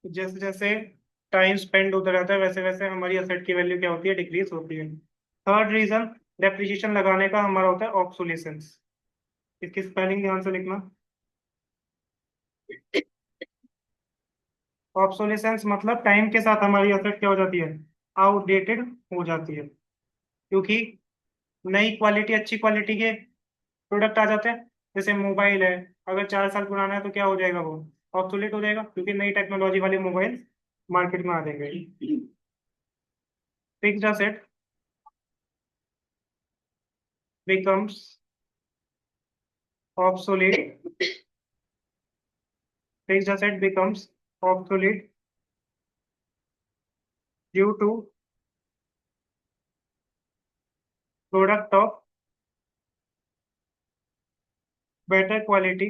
जैसे जैसे time spend होता रहता है वैसे वैसे हमारी असेट की वैल्यू क्या होती है, डिक्रीज होती है। थर्ड रीजन डेप्रिसिएशन लगाने का हमारा होता है ऑब्सोलेसेंस। इसकी स्पेलिंग ध्यान से लिखना। ऑब्सोलेसेंस मतलब टाइम के साथ हमारी असेट क्या हो जाती है, आउटडेटेड हो जाती है। क्योंकि नई क्वालिटी, अच्छी क्वालिटी के प्रोडक्ट आ जाते हैं। जैसे मोबाइल है, अगर 4 साल पुराना है तो क्या हो जाएगा, वो ऑब्सोलेट हो जाएगा, क्योंकि नई टेक्नोलॉजी वाले मोबाइल मार्केट में आ जाएंगे। Fixed asset becomes obsolete, fixed asset becomes obsolete due to product of better quality,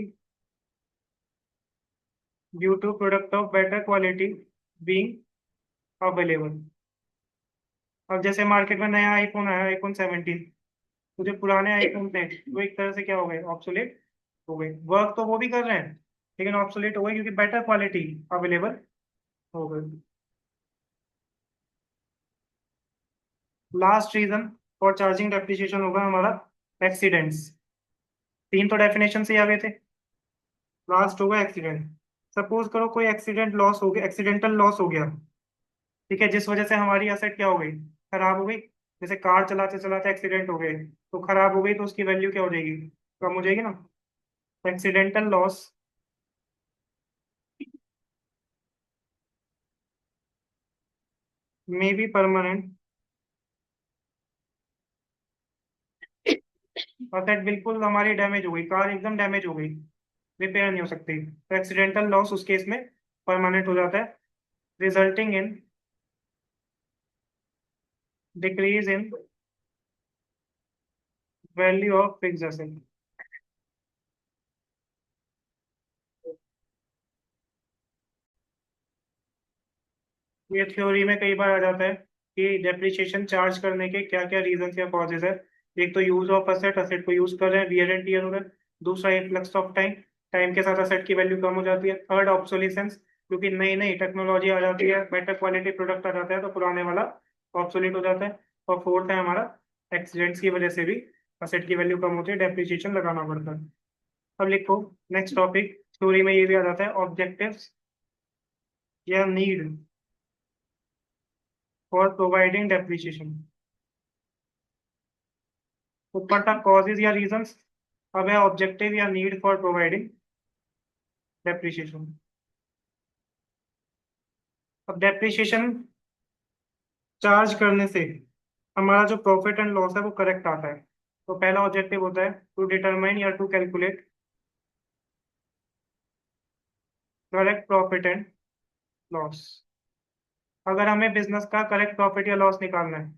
due to product of better quality being available। अब जैसे मार्केट में नया आईफोन आया, iPhone 17, तो जो पुराने आईफोन थे वो एक तरह से क्या हो गए, ऑब्सोलेट हो गए। वर्क तो वो भी कर रहे हैं लेकिन ऑब्सोलेट हो गए क्योंकि बेटर क्वालिटी अवेलेबल हो गई। Last reason for charging depreciation होगा हमारा एक्सीडेंट्स। तीन तो डेफिनेशन से ही आ गए थे, लास्ट होगा एक्सीडेंट। सपोज करो कोई एक्सीडेंट लॉस हो गया, एक्सीडेंटल लॉस हो गया, ठीक है, जिस वजह से हमारी एसेट क्या हो गई, खराब हो गई। जैसे कार चलाते चलाते एक्सीडेंट हो गए तो खराब हो गई, तो उसकी वैल्यू क्या हो जाएगी, कम हो जाएगी ना। Accidental loss may be permanent. Asset बिल्कुल हमारी डैमेज हो गई, कार एकदम डैमेज हो गई, रिपेयर नहीं हो सकती, तो एक्सीडेंटल लॉस उस केस में परमानेंट हो जाता है, resulting in decrease in value of fixed asset. ये थ्योरी में कई बार आ जाता है कि डेप्रिसिएशन चार्ज करने के क्या क्या रीजन या कॉजेज है। एक तो यूज ऑफ असेट, असेट को यूज कर रहे हैं, वियर एंड टियर हो रहा है। दूसरा इन्फ्लक्स ऑफ टाइम, टाइम के साथ असेट की वैल्यू कम हो जाती है। थर्ड ऑब्सोलिसेंस, क्योंकि नई नई टेक्नोलॉजी आ जाती है, बेटर क्वालिटी प्रोडक्ट आ जाता है तो पुराने वाला ऑब्सोलीट हो जाता है। और फोर्थ है हमारा एक्सीडेंट्स की वजह से भी असेट की वैल्यू कम होती है, डेप्रिसिएशन लगाना पड़ता है। अब लिखो नेक्स्ट टॉपिक, थ्योरी में ये भी आ जाता है, ऑब्जेक्टिव्स या नीड फॉर प्रोवाइडिंग डेप्रिसिएशन। ऊपर था कॉजेज या रीजंस, अब है ऑब्जेक्टिव या नीड फॉर प्रोवाइडिंग डेप्रिसिएशन। अब डेप्रिसिएशन चार्ज करने से हमारा जो प्रॉफिट एंड लॉस है वो करेक्ट आता है। तो पहला ऑब्जेक्टिव होता है टू डिटरमाइन या to calculate correct profit and loss. अगर हमें बिजनेस का करेक्ट प्रॉफिट या लॉस निकालना है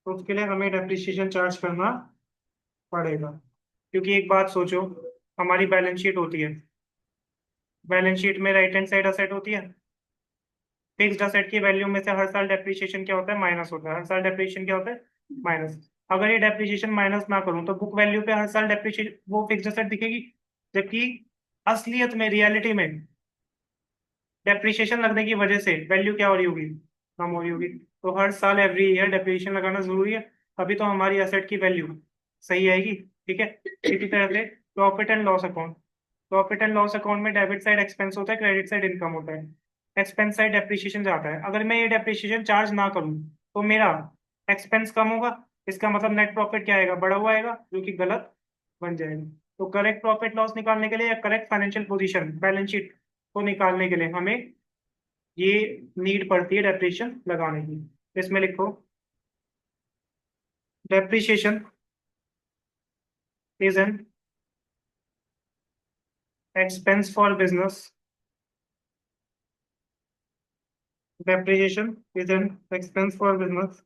तो उसके लिए हमें डेप्रिसिएशन चार्ज करना पड़ेगा। क्योंकि एक बात सोचो, हमारी बैलेंस शीट होती है, बैलेंस शीट में राइट हैंड साइड असेट होती है। फिक्स्ड असेट की वैल्यू में से हर साल डेप्रिसिएशन क्या होता है, माइनस होता है। हर साल डेप्रिसिएशन क्या होता है, माइनस। अगर ये डेप्रिसिएशन माइनस ना करूं तो बुक वैल्यू पे हर साल डेप्रिसिएशन वो फिक्स्ड असेट दिखेगी, जबकि असलियत में, रियलिटी में डेप्रिसिएशन लगने की वजह से वैल्यू क्या हो रही होगी, कम हो रही होगी। तो हर साल एवरी ईयर डेप्रिसिएशन लगाना जरूरी है, अभी तो हमारी असेट की वैल्यू सही आएगी। ठीक है, इसी तरह से profit and loss account, profit and loss account में डेबिट साइड एक्सपेंस होता है, क्रेडिट साइड इनकम होता है। एक्सपेंस साइड डेप्रिसिएशन जाता है, अगर मैं ये डेप्रिसिएशन चार्ज ना करूं तो मेरा एक्सपेंस कम होगा, इसका मतलब नेट प्रॉफिट क्या आएगा, बढ़ा हुआ आएगा, जो कि गलत बन जाएगा। तो करेक्ट प्रॉफिट लॉस निकालने के लिए या correct financial position, balance sheet को निकालने के लिए हमें ये नीड पड़ती है डेप्रिसिएशन लगाने की। इसमें लिखो depreciation is an expense for business, depreciation is an expense for business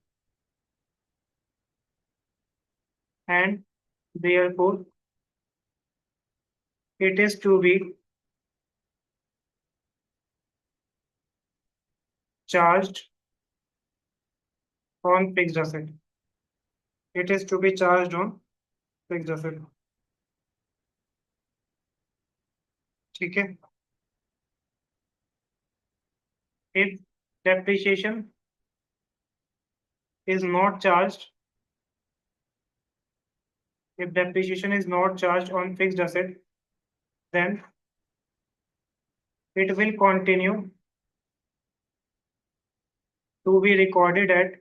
and therefore it is to be charged on fixed asset, it is to be charged on fixed asset। ठीक है। if depreciation is not charged, if depreciation is not charged on fixed asset, then it will continue to be recorded at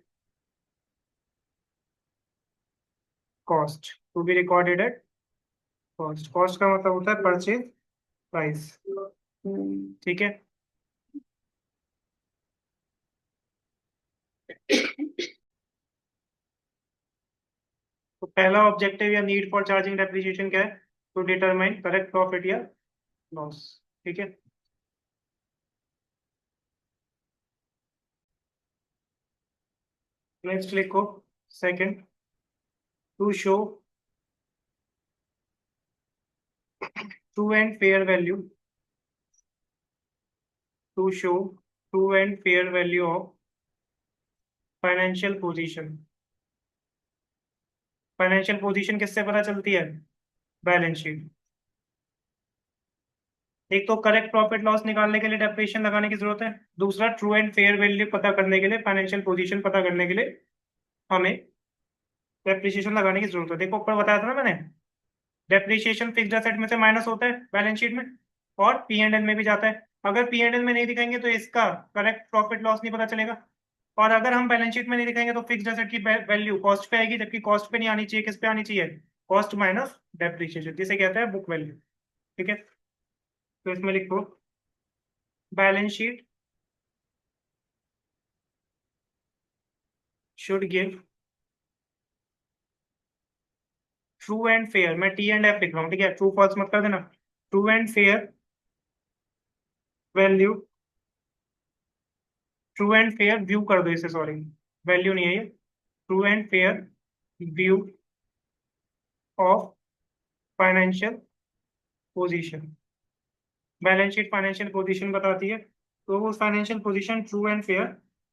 cost, to be recorded at cost. Cost का मतलब होता है purchase price. ठीक है। तो पहला ऑब्जेक्टिव या need for charging depreciation क्या है? टू डिटरमाइन करेक्ट प्रॉफिट या लॉस। ठीक है। नेक्स्ट लिखो second, to show true and fair value, to show true and fair value of financial position. Financial position किससे पता चलती है? Balance sheet. एक तो करेक्ट प्रॉफिट लॉस निकालने के लिए डेप्रिसिएशन लगाने की जरूरत है, दूसरा ट्रू एंड फेयर वैल्यू पता करने के लिए, फाइनेंशियल पोजीशन पता करने के लिए हमें डेप्रिसिएशन लगाने की जरूरत है। देखो ऊपर बताया था ना मैंने, डेप्रिसिएशन फिक्स्ड एसेट में से माइनस होता है बैलेंस शीट में, और पी एंड एल में भी जाता है। अगर पी एंड एल में नहीं दिखाएंगे तो इसका करेक्ट प्रॉफिट लॉस नहीं पता चलेगा, और अगर हम बैलेंस शीट में नहीं दिखाएंगे तो फिक्स्ड एसेट की वैल्यू कॉस्ट पे आएगी, जबकि कॉस्ट पे नहीं आनी चाहिए, किस पे आनी चाहिए? कॉस्ट माइनस डेप्रिसिएशन, जिसे कहते हैं बुक वैल्यू। ठीक है। तो इसमें लिखो balance sheet should give true and fair, मैं टी एंड एफ लिख रहा हूँ, ठीक है, ट्रू फॉल्स मत कर देना। True and fair value, true and fair view कर दो इसे, सॉरी वैल्यू नहीं है ये, true and fair view of financial position. Balance sheet financial position बताती है, तो वो financial position true and fair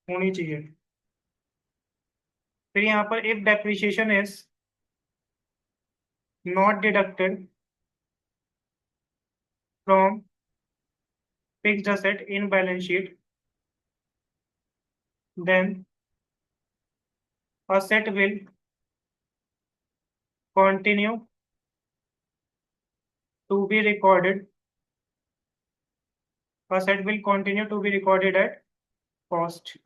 होनी चाहिए। फिर यहाँ पर if depreciation is not deducted from fixed asset in balance sheet, then asset will continue to be recorded, asset will continue to be recorded at cost,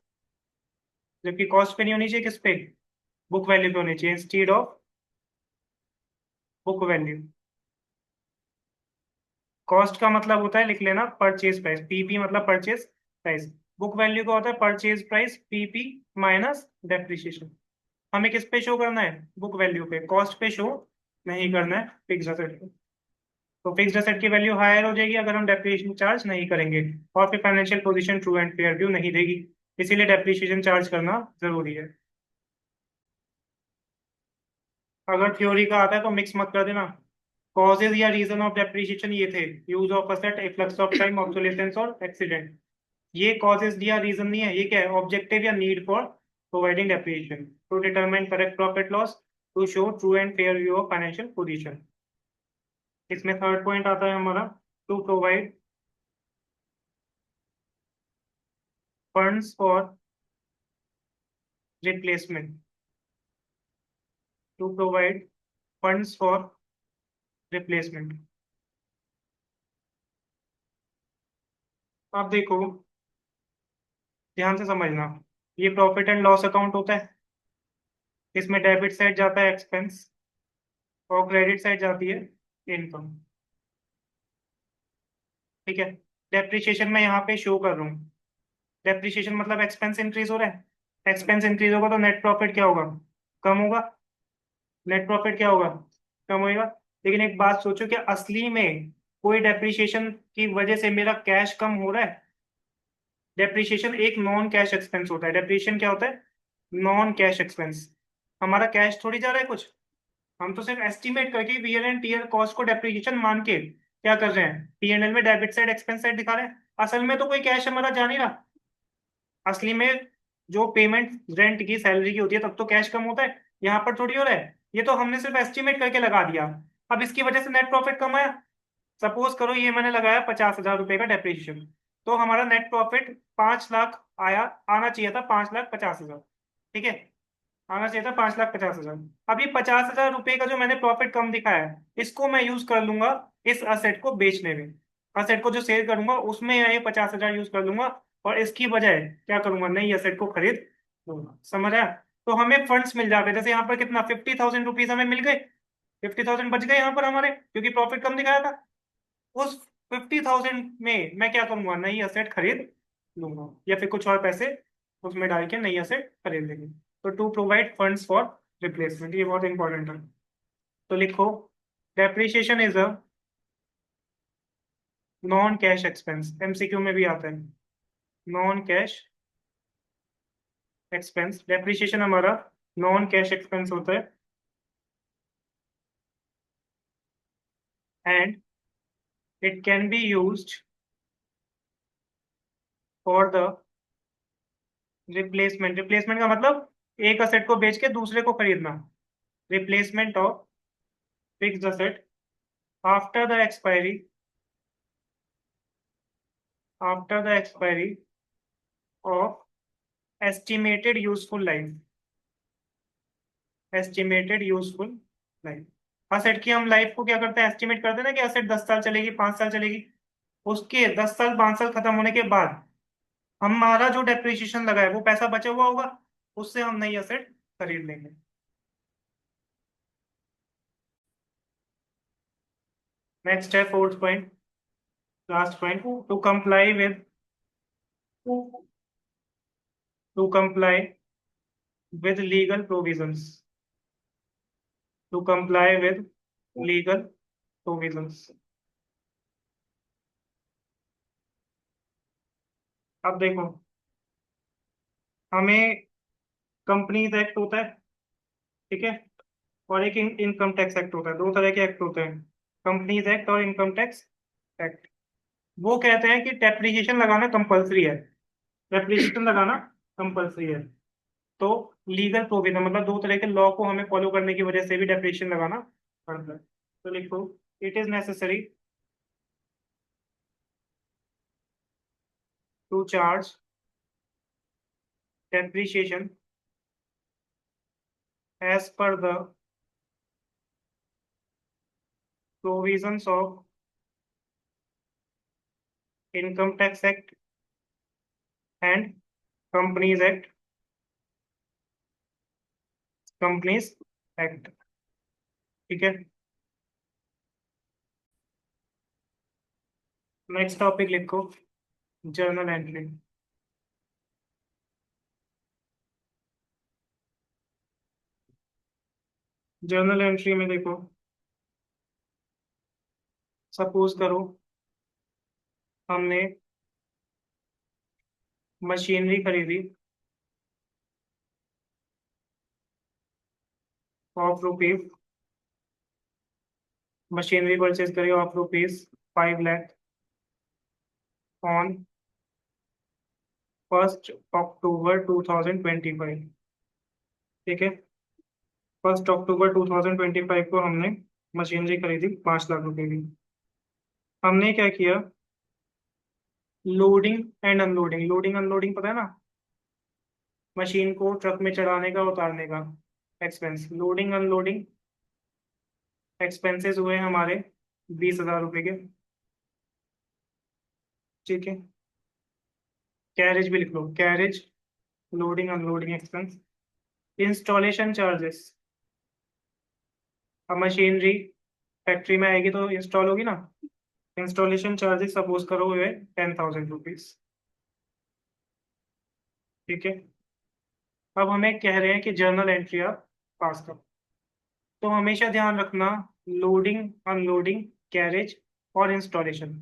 जबकि cost पे नहीं होनी चाहिए, किस पे? बुक वैल्यू पे होनी चाहिए, instead of book value. Cost का मतलब होता है, लिख लेना, परचेज प्राइस, पीपी मतलब परचेज प्राइस। बुक वैल्यू का होता है purchase price PP minus depreciation. हमें किस पे शो करना है? बुक वैल्यू पे, कॉस्ट पे शो नहीं करना है फिक्स्ड असेट पे। तो फिक्स्ड असेट की वैल्यू हायर हो जाएगी अगर हम डेप्रिसिएशन चार्ज नहीं करेंगे, और फिर financial position true and fair view नहीं देगी, इसीलिए डेप्रिसिएशन चार्ज करना जरूरी है। अगर थ्योरी का आता है तो मिक्स मत कर देना। कॉजेज या रीजन ऑफ डेप्रिसिएशन ये थे, use of asset, efflux of time, obsolescence और एक्सीडेंट। ये कॉजेज या रीजन नहीं है, ये क्या है? ऑब्जेक्टिव या need for providing depreciation to determine correct profit loss, to show true and fair view of financial position. इसमें थर्ड पॉइंट आता है हमारा, to provide funds for replacement, to provide funds for replacement. अब देखो, ध्यान से समझना, ये प्रॉफिट एंड लॉस अकाउंट होता है, इसमें डेबिट साइड जाता है एक्सपेंस, और क्रेडिट साइड जाती है इनकम। ठीक है। डेप्रिसिएशन मैं यहाँ पे शो कर रहा हूँ, डेप्रिसिएशन मतलब एक्सपेंस इंक्रीज हो रहा है, एक्सपेंस इंक्रीज होगा तो नेट प्रॉफिट क्या होगा? कम होगा। नेट प्रॉफिट क्या होगा? कम होएगा। लेकिन एक बात सोचो कि असली में कोई डेप्रिसिएशन की वजह से मेरा कैश कम हो रहा है? डेप्रिसिएशन एक नॉन कैश एक्सपेंस होता है, डेप्रिसिएशन क्या होता है? Non cash expense. हमारा कैश थोड़ी जा रहा है कुछ, हम तो सिर्फ एस्टिमेट करके वीएल एंड टीएल कॉस्ट को डेप्रिसिएशन मान के क्या कर रहे हैं, पीएनएल में डेबिट साइड एक्सपेंस साइड दिखा रहे हैं। असल में तो कोई कैश हमारा जा नहीं रहा। असली में जो पेमेंट रेंट की, सैलरी की होती है तब तो कैश कम होता है, यहाँ पर थोड़ी हो रहा है। ये तो हमने सिर्फ एस्टिमेट करके लगा दिया, अब इसकी वजह से नेट प्रॉफिट कम आया। सपोज करो ये मैंने लगाया 50,000 रुपए का डेप्रिसिएशन, तो हमारा नेट प्रॉफिट 5 लाख आया, आना चाहिए था 5,50,000। ठीक है, आना चाहिए था 5,50,000। अब ये 50,000 रुपये का जो मैंने प्रॉफिट कम दिखाया है, इसको मैं यूज कर लूंगा इस असेट को बेचने में। असेट को जो सेल करूंगा उसमें ये 50,000 यूज कर लूंगा, और इसकी बजाय क्या करूंगा, नई असेट को खरीद लूंगा। समझ आया? तो हमें फंड्स मिल जाते हैं। जैसे यहाँ पर कितना 50,000 रुपीज हमें मिल गए, 50,000 बच गए यहाँ पर हमारे, क्योंकि प्रॉफिट कम दिखाया था। उस 50,000 में मैं क्या करूंगा, नई असेट खरीद लूंगा, या फिर कुछ और पैसे उसमें डाल के नई असेट खरीद लेंगे। तो to provide funds for replacement, ये बहुत इंपॉर्टेंट है। तो लिखो, depreciation is a non cash expense, MCQ में भी आता है। नॉन कैश एक्सपेंस, डेप्रिसिएशन हमारा नॉन कैश एक्सपेंस होता है, and it can be used for the replacement. Replacement का मतलब एक असेट को बेच के दूसरे को खरीदना। Replacement of fixed asset after the expiry, after the expiry of estimated useful life, estimated useful life. Asset की हम लाइफ को क्या करते हैं, एस्टिमेट करते हैं ना, कि असेट 10 साल चलेगी, 5 साल चलेगी। उसके 10 साल 5 साल खत्म होने के बाद हमारा जो डेप्रिसिएशन लगा है वो पैसा बचा हुआ होगा, उससे हम नई असेट खरीद लेंगे। नेक्स्ट है fourth point, last point, to comply with, to comply with legal provisions, to comply with legal provisions. अब देखो, हमें कंपनीज एक्ट होता है, ठीक है, और एक इनकम टैक्स एक्ट होता है। दो तरह के एक्ट होते हैं, कंपनीज एक्ट और इनकम टैक्स एक्ट। वो कहते हैं कि डेप्रिसिएशन लगाना कंपलसरी है, डेप्रिसिएशन लगाना कंपलसरी है। तो लीगल प्रोविजन मतलब दो तरह के लॉ को हमें फॉलो करने की वजह से भी डेप्रिसिएशन लगाना पड़ता है। तो लिखो, it is necessary to charge depreciation as per the provisions of income tax act and companies act, companies act. ठीक है, नेक्स्ट टॉपिक लिखो, जर्नल एंट्री। जर्नल एंट्री में देखो, सपोज करो हमने मशीनरी खरीदी ऑफ रुपीज, मशीनरी परचेज करी of rupees 5 lakh on 1 October 2025। ठीक है, 1 अक्टूबर 2025 को हमने मशीनरी खरीदी 5 लाख रुपए की। हमने क्या किया, loading and unloading, loading unloading पता है ना, मशीन को ट्रक में चढ़ाने का उतारने का एक्सपेंस। लोडिंग अनलोडिंग एक्सपेंसेस हुए हमारे 20,000 रुपए के। ठीक है, कैरेज भी लिख लो, carriage, loading unloading expense. Installation charges, अब मशीनरी फैक्ट्री में आएगी तो इंस्टॉल होगी ना, इंस्टॉलेशन चार्जेस सपोज करो हुए 10,000 रुपीज। ठीक है, अब हमें कह रहे हैं कि जर्नल एंट्री आप पास करो। तो हमेशा ध्यान रखना, लोडिंग अनलोडिंग कैरेज और इंस्टॉलेशन,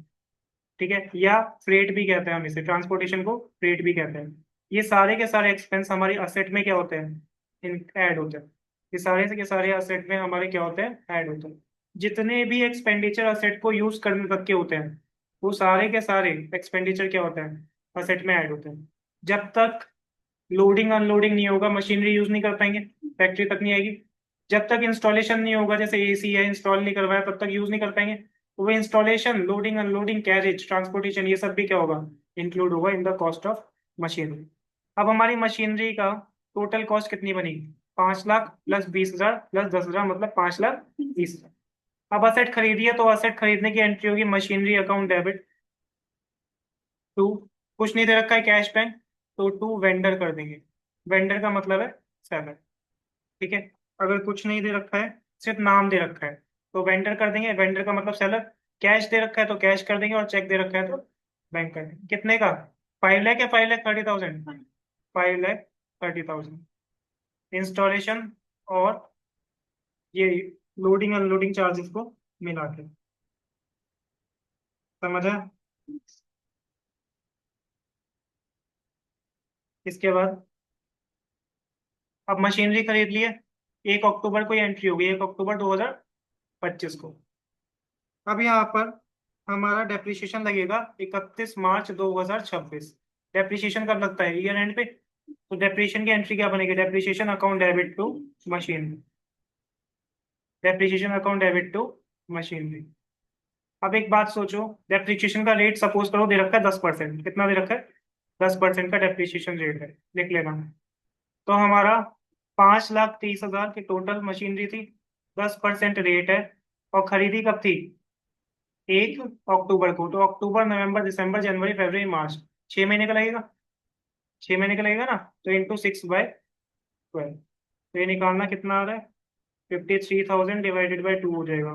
ठीक है, या फ्रेट भी कहते हैं हम इसे, ट्रांसपोर्टेशन को फ्रेट भी कहते हैं। ये सारे के सारे एक्सपेंस हमारी असेट में क्या होते हैं, इन ऐड होते हैं। ये सारे के सारे असेट में हमारे क्या होते हैं, ऐड होते हैं। जितने भी एक्सपेंडिचर असेट को यूज करने तक के होते हैं, वो सारे के सारे एक्सपेंडिचर क्या होते हैं, असेट में ऐड होते हैं। जब तक लोडिंग अनलोडिंग नहीं होगा, मशीनरी यूज नहीं कर पाएंगे, फैक्ट्री तक नहीं आएगी। जब तक इंस्टॉलेशन नहीं होगा, जैसे एसी है इंस्टॉल नहीं करवाया, तब तक यूज नहीं कर पाएंगे। वो installation, loading unloading carriage transportation, ये सब भी क्या होगा, इंक्लूड होगा in the cost of machinery. अब हमारी मशीनरी का टोटल कॉस्ट कितनी बनेगी? 5 लाख प्लस 20,000 प्लस 10,000 मतलब 5,20,000। अब असेट खरीदी है तो असेट खरीदने की एंट्री होगी मशीनरी अकाउंट डेबिट टू, कुछ नहीं दे रखा है कैश बैंक, तो टू वेंडर कर देंगे। वेंडर का मतलब है सेलर। ठीक है, अगर कुछ नहीं दे रखा है, सिर्फ नाम दे रखा है, तो वेंडर कर देंगे, वेंडर का मतलब सेलर। कैश दे रखा है तो कैश कर देंगे, और चेक दे रखा है तो बैंक कर देंगे। कितने का? 5 लाख या 5,30,000? 5,30,000 इंस्टॉलेशन और ये लोडिंग अनलोडिंग चार्जेस को मिला के। समझा? इसके बाद अब मशीनरी खरीद लिए, 1 अक्टूबर को एंट्री होगी, 1 अक्टूबर 2025 को। अब यहाँ पर हमारा डेप्रिसिएशन लगेगा 31 मार्च 2026। डेप्रिसिएशन कब लगता है? ईयर एंड पे। तो डेप्रिसिएशन की एंट्री क्या बनेगी? Depreciation account debit to machinery. Depreciation account debit to machinery. अब एक बात सोचो, डेप्रिसिएशन का रेट सपोज करो दे रखा है 10%। कितना दे रखा है? 10% का डेप्रिसिएशन रेट है, लिख लेना। तो हमारा 5,30,000 की टोटल मशीनरी थी, 10% रेट है, और खरीदी कब थी? 1 अक्टूबर को। तो अक्टूबर नवंबर दिसंबर जनवरी फरवरी मार्च, 6 महीने का लगेगा। 6 महीने का लगेगा ना, तो इंटू 6/12। तो ये निकालना कितना आ रहा है? 53,000 डिवाइडेड बाई 2 हो जाएगा।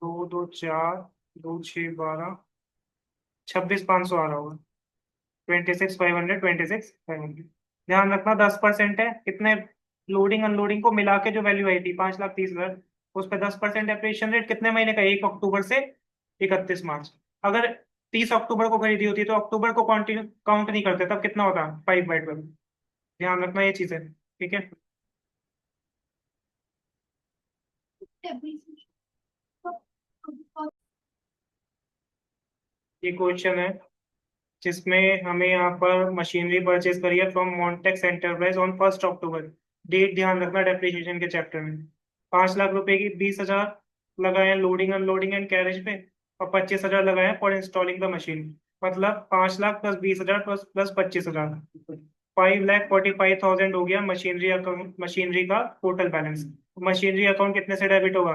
2 2 4, 2 6 12, 26,500 आ रहा होगा। 26,500, 26,500। ध्यान रखना 10% है, कितने लोडिंग अनलोडिंग को मिला के जो वैल्यू आई थी 5,30,000, उस पर 10% डेप्रिसिएशन रेट कितने महीने का? 1 अक्टूबर से 31 मार्च। अगर 30 अक्टूबर को खरीदी होती तो अक्टूबर को काउंट काउंट नहीं करते, तब कितना होता? 5/12। ध्यान रखना ये चीज है। ठीक है, ये क्वेश्चन है जिसमें हमें यहाँ पर मशीनरी परचेज करी है from Montex enterprise on 1 October. Date ध्यान रखना डेप्रिसिएशन के चैप्टर में। 5 लाख रुपए की 20,000 लगाए हैं लोडिंग अनलोडिंग एंड कैरेज पे, और 25,000 लगाए हैं फॉर इंस्टॉलिंग द मशीन। मतलब 5 लाख प्लस 20,000 प्लस प्लस 25,000, 5,45,000 हो गया मशीनरी अकाउंट, मशीनरी का टोटल बैलेंस। मशीनरी अकाउंट कितने से डेबिट होगा?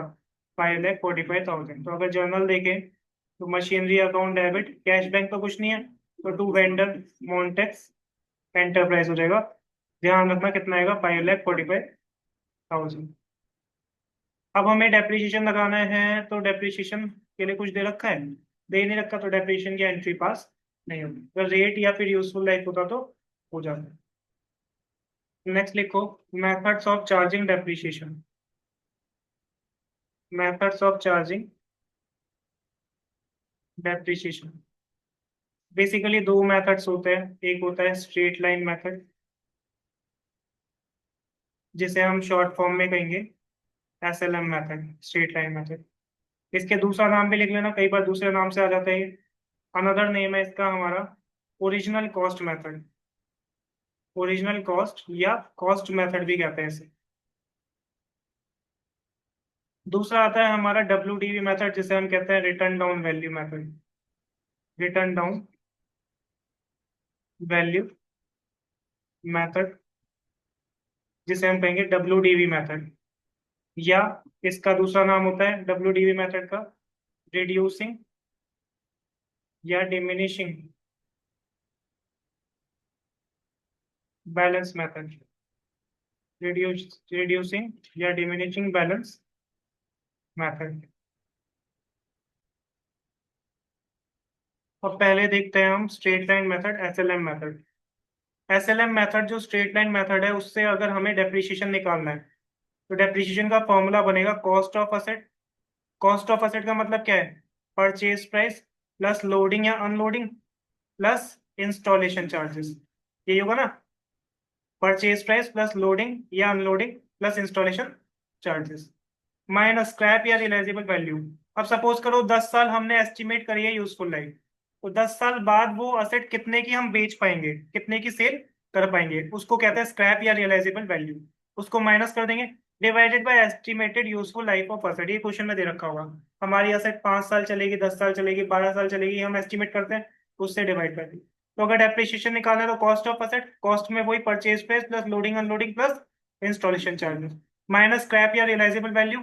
5,45,000। तो अगर जर्नल देखें तो machinery account debit, cash bank तो कुछ नहीं है, तो टू वेंडर मॉन्टेक्स एंटरप्राइज हो जाएगा। ध्यान रखना कितना आएगा? 5,45,000। अब हमें डेप्रिसिएशन लगाना है, तो डेप्रिसिएशन के लिए कुछ दे रखा है? दे नहीं रखा, तो डेप्रिसिएशन की एंट्री पास नहीं होगी। अगर रेट या फिर यूजफुल लाइफ होता तो हो जाता। नेक्स्ट लिखो, methods of charging depreciation. Methods of charging depreciation. Basically दो मेथड्स होते हैं, एक होता है स्ट्रेट लाइन मेथड, जिसे हम शॉर्ट फॉर्म में कहेंगे SLM method, straight line method. इसके दूसरा नाम भी लिख लेना, कई बार दूसरे नाम से आ जाता है। अनदर नेम है इसका हमारा original cost method. Original cost या कॉस्ट मेथड भी कहते हैं इसे। दूसरा आता है हमारा WDV मेथड, जिसे हम कहते हैं return down value method. Return down value method, जिसे हम कहेंगे WDV मेथड, या इसका दूसरा नाम होता है WDV मेथड का रिड्यूसिंग या डिमिनिशिंग बैलेंस मेथड। रिड्यूसिंग या डिमिनिशिंग बैलेंस मेथड। अब पहले देखते हैं हम straight line method, SLM method. SLM method जो स्ट्रेट लाइन मेथड है, उससे अगर हमें डेप्रिसिएशन निकालना है, तो डेप्रिसिएशन का फॉर्मूला बनेगा cost of asset. Cost of asset का मतलब क्या है? परचेज प्राइस प्लस लोडिंग या अनलोडिंग प्लस इंस्टॉलेशन चार्जेस। यही होगा ना? परचेज प्राइस प्लस लोडिंग या unloading plus installation charges minus scrap या रिलाइजेबल वैल्यू। अब सपोज करो 10 साल हमने एस्टिमेट करी है यूजफुल लाइफ, तो 10 साल बाद वो असेट कितने की हम बेच पाएंगे, कितने की सेल कर पाएंगे, उसको कहते हैं स्क्रैप या रियलाइजेबल वैल्यू। उसको माइनस कर देंगे, divided by estimated useful life of asset. ये क्वेश्चन में दे रखा होगा, हमारी असेट 5 साल चलेगी, 10 साल चलेगी, 12 साल चलेगी, हम एस्टिमेट करते हैं। उससे डिवाइड कर दी। तो अगर डेप्रिसिएशन निकालना है तो कॉस्ट ऑफ असेट, कॉस्ट में वही purchase price plus loading unloading plus installation charges minus scrap या realisable value,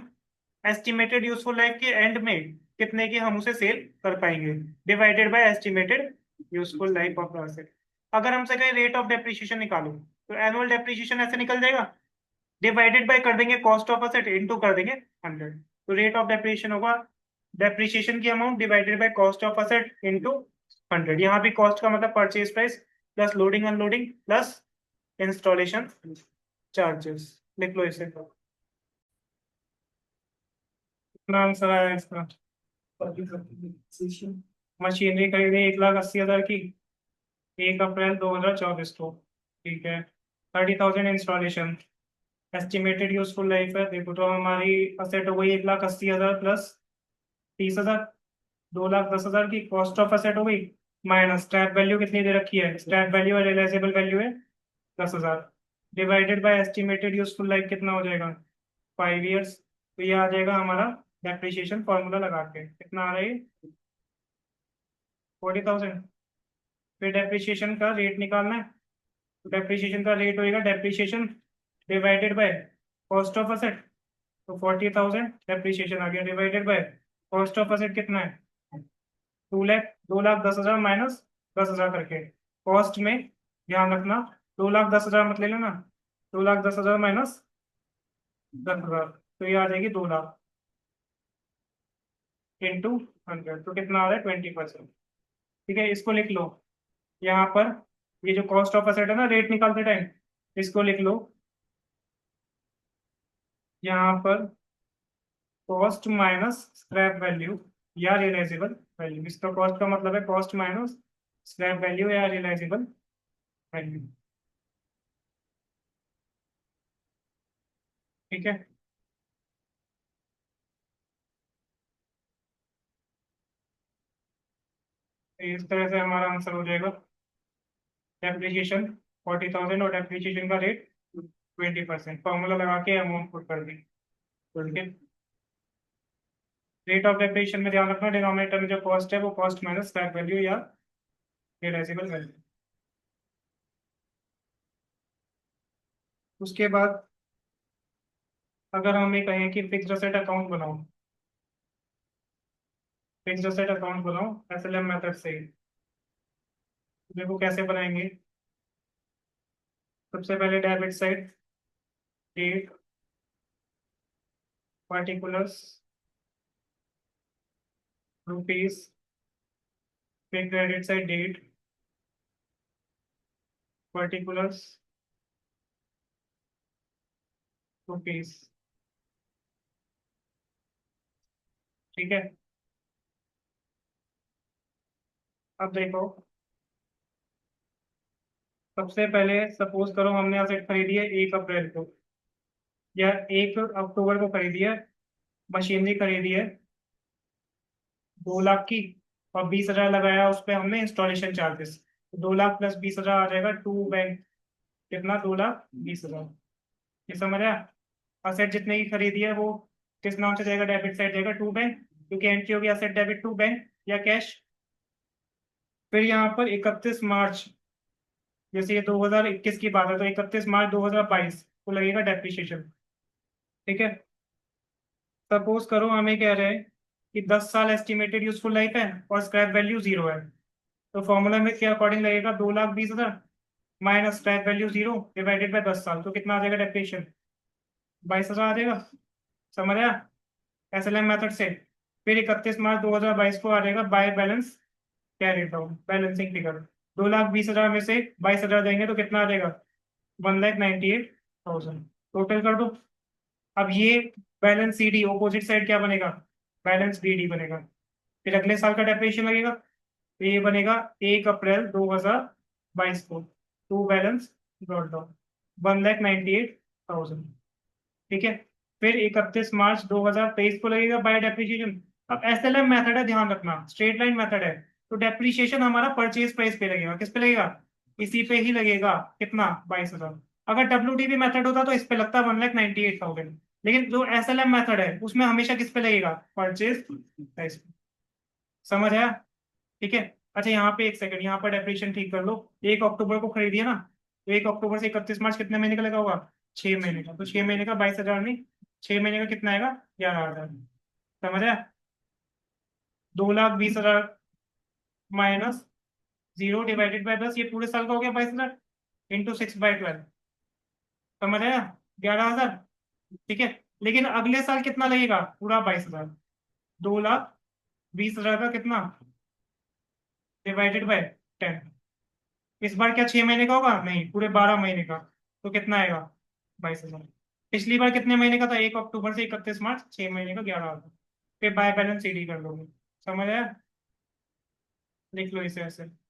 estimated useful life के एंड में कितने की हम उसे सेल कर पाएंगे, divided by estimated useful life of the asset. अगर हमसे कहें रेट ऑफ डेप्रिसिएशन निकालो तो एनुअल डेप्रिसिएशन ऐसे निकल जाएगा, डिवाइडेड बाय कर देंगे कॉस्ट ऑफ असेट इनटू कर देंगे 100। तो रेट ऑफ डेप्रिसिएशन होगा डेप्रिसिएशन की amount divided by cost of asset into 100। यहाँ भी कॉस्ट का मतलब purchase price plus loading unloading plus installation charges. लिख लो इसे। कितना आंसर आया इसका? मशीनरी खरीदी 1,80,000 की 1 अप्रैल 2024 को, ठीक है। 30,000 इंस्टॉलेशन, एस्टिमेटेड यूजफुल लाइफ है देखो तो हमारी असेट हो गई 1,80,000 प्लस 30,000, 2,10,000 की कॉस्ट ऑफ असेट हो गई माइनस स्क्रैप वैल्यू कितनी दे रखी है, स्क्रैप वैल्यू और रियलाइजेबल वैल्यू है 10,000, divided by estimated useful life कितना हो जाएगा 5 ईयर्स। तो ये आ जाएगा हमारा डेप्रिसिएशन फॉर्मूला लगा के कितना आ रहा है 40,000। फिर डेप्रिसिएशन का रेट निकालना है, तो डेप्रिसिएशन का रेट होएगा depreciation divided by cost of asset, तो 40,000 डेप्रिसिएशन आ गया divided by cost of asset कितना है 2 लाख, 2,10,000 माइनस 10,000 करके कॉस्ट में ध्यान रखना 2,10,000 मत ले लेना, 2,10,000 माइनस 10,000 तो ये आ जाएगी 2 लाख इंटू 100, तो कितना आ रहा है 20%। ठीक है, इसको लिख लो यहाँ पर, ये जो कॉस्ट ऑफ असेट है ना रेट निकालते टाइम, इसको लिख लो यहाँ पर कॉस्ट माइनस स्क्रैप वैल्यू या रियलाइजेबल वैल्यू। इसका कॉस्ट का मतलब है कॉस्ट माइनस स्क्रैप वैल्यू या रियलाइजेबल वैल्यू। ठीक है, तो इस तरह से हमारा आंसर हो जाएगा डेप्रिसिएशन 40,000 और डेप्रिसिएशन का रेट 20%। फॉर्मूला लगा के अमाउंट पुट कर दी। ठीक है, रेट ऑफ डेप्रिसिएशन में ध्यान रखना डिनोमिनेटर में जो कॉस्ट है वो कॉस्ट माइनस स्क्रैप वैल्यू या रियलाइजेबल वैल्यू। उसके बाद अगर हमें कहें कि फिक्स्ड असेट अकाउंट बनाओ, फिक्स्ड असेट अकाउंट बनाओ एसएलएम मेथड से, देखो कैसे बनाएंगे। सबसे पहले debit side date particulars rupees, फिर credit side date particulars rupees. ठीक है, अब देखो सबसे पहले सपोज करो हमने असेट खरीदी है 1 अप्रैल को या 1 अक्टूबर को खरीदी है, मशीनरी खरीदी है 2 लाख की और 20,000 लगाया उस पर हमने इंस्टॉलेशन चार्जेस, 2 लाख प्लस 20,000 आ जाएगा टू बैंक, कितना 2,20,000। ये समझ आया? असेट जितने की खरीदी है वो किस नाम से जाएगा, डेबिट साइड जाएगा टू बैंक, क्योंकि एंट्री होगी असेट डेबिट टू बैंक या कैश। फिर यहाँ पर 31 मार्च, जैसे ये 2021 की बात है तो 31 मार्च 2022 को लगेगा डेप्रिसिएशन। ठीक है, सपोज करो हमें कह रहे हैं कि 10 साल एस्टिमेटेड यूजफुल लाइफ है और स्क्रैप वैल्यू 0 है, तो फॉर्मूला में क्या अकॉर्डिंग लगेगा 2,20,000 minus scrap value 0 divided by 10 साल, तो कितना आ जाएगा डेप्रिसिएशन 22,000 आ जाएगा। समझ आया? एसएलएम मेथड से। फिर 31 मार्च 2022 को आ जाएगा by balance carry down balancing figure, 2,20,000 में से 22,000 देंगे तो कितना आ जाएगा 1,98,000। टोटल कर दो। अब ये balance c d opposite side क्या बनेगा, बैलेंस बी डी बनेगा। फिर अगले साल का डेप्रिसिएशन लगेगा तो ये बनेगा 1 अप्रैल 2022 को, टू बैलेंस ब्रॉट डाउन 1,98,000। ठीक है, फिर 31 मार्च 2023 को लगेगा बाय डेप्रिसिएशन। अब एसएलएम मेथड है ध्यान रखना, स्ट्रेट लाइन मेथड है, तो डेप्रिसिएशन हमारा परचेज प्राइस पे लगेगा, किस पे लगेगा इसी पे ही लगेगा, कितना 22,000। अगर डब्ल्यूडीबी मेथड होता तो इस पे लगता 1,98,000, लेकिन जो एसएलएम मेथड है उसमें हमेशा किस पे लगेगा परचेज प्राइस पे। समझ आया? ठीक है, अच्छा यहाँ पे एक सेकंड, यहाँ पर डेप्रिसिएशन ठीक कर लो। 1 अक्टूबर को खरीदिए ना, तो 1 अक्टूबर से 31 मार्च कितने महीने का लगा होगा? 6 महीने का। तो 6 महीने का 22,000 नहीं, 6 महीने का कितना आएगा? 11,000। समझ आया? 2,20,000 माइनस 0 डिवाइडेड बाय 10, ये पूरे साल का हो गया 22,000, इंटू 6/12। समझ आया? 11,000। ठीक है। लेकिन अगले साल कितना लगेगा? पूरा 22,000। 2,20,000 का कितना डिवाइडेड बाय 10। इस बार क्या 6 महीने का होगा? नहीं, पूरे 12 महीने का। तो कितना आएगा? 22,000। पिछली बार कितने महीने का था? 1 अक्टूबर से 31 मार्च, 6 महीने का 11,000। फिर बाय बैलेंस सीडी कर लोगे। समझ आया? लिख लो इसे ऐसे।